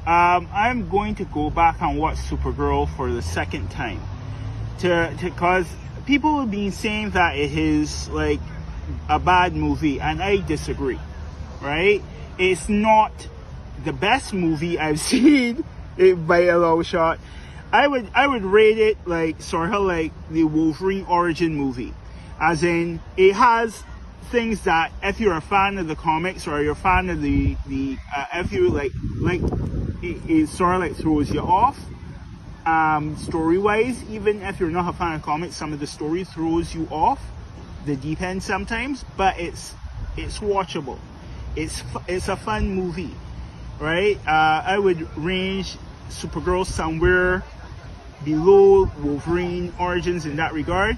I'm going to go back and watch Supergirl for the second time because people have been saying that it is like a bad movie, and I disagree. Right? It's not the best movie I've seen by a long shot. I would rate it like sort of like the Wolverine origin movie, as in it has things that if you're a fan of the comics or you're a fan of the if you like it sort of like throws you off story wise. Even if you're not a fan of comics, some of the story throws you off the deep end sometimes, but it's watchable. It's a fun movie, right? I would range Supergirl somewhere below Wolverine Origins in that regard.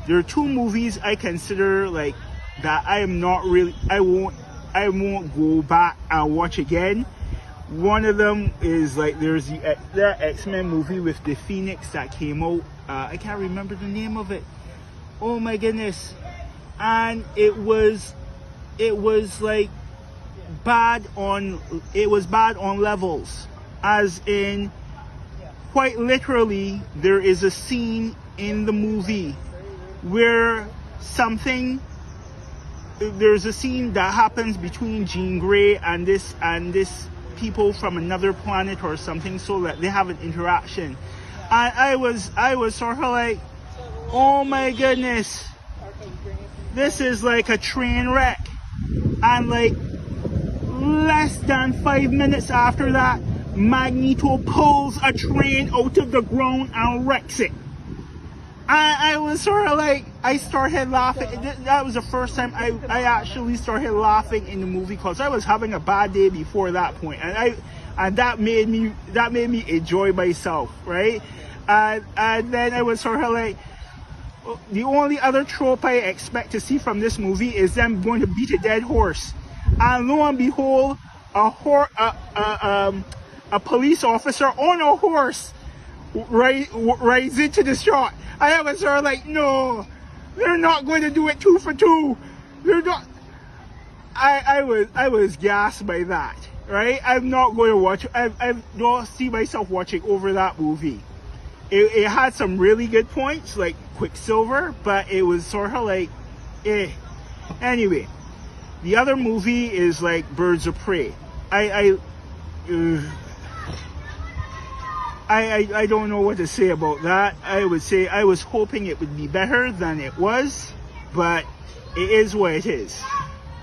There are two movies I consider like that I won't go back and watch again. One of them is like there's the X-Men movie with the Phoenix that came out. I can't remember the name of it. Oh my goodness. And it was like bad on levels, as in quite literally there is a scene in the movie where there's a scene that happens between Jean Grey and this people from another planet or something, so that they have an interaction, and I was sort of like, oh my goodness, this is like a train wreck. And like less than 5 minutes after that, Magneto pulls a train out of the ground and wrecks it. I was sort of like, I started laughing. That was the first time I actually started laughing in the movie, because I was having a bad day before that point, and that made me enjoy myself, right? And then I was sort of like, the only other trope I expect to see from this movie is them going to beat a dead horse, and lo and behold, a police officer on a horse rides into the shot. I was sort of like, no, they're not going to do it 2 for 2. They're not. I was gassed by that, right? I'm not going to watch. I don't see myself watching over that movie. It had some really good points, like Quicksilver, but it was sort of like, eh. Anyway, the other movie is like Birds of Prey. I don't know what to say about that. I would say I was hoping it would be better than it was, but it is what it is.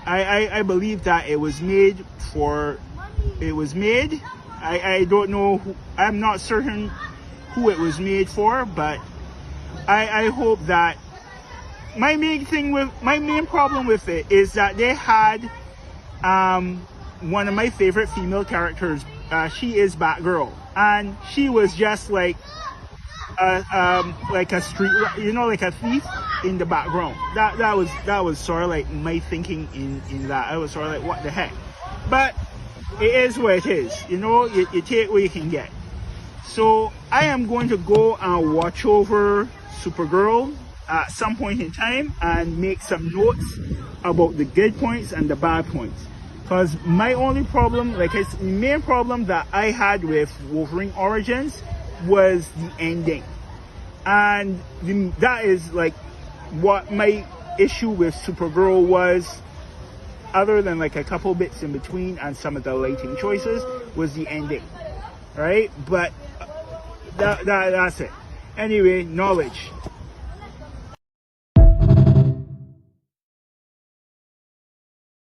I believe that it was made. I don't know I'm not certain who it was made for, but I hope that my main problem with it is that they had one of my favorite female characters. She is Batgirl, and she was just like a street, like a thief in the background. That was sort of like my thinking in that. I was sort of like, what the heck? But it is what it is. You take what you can get. So I am going to go and watch over Supergirl at some point in time and make some notes about the good points and the bad points. Because my only problem, the main problem that I had with Wolverine Origins was the ending. And that is like what my issue with Supergirl was, other than like a couple bits in between and some of the lighting choices, was the ending, right? But that's it. Anyway, knowledge.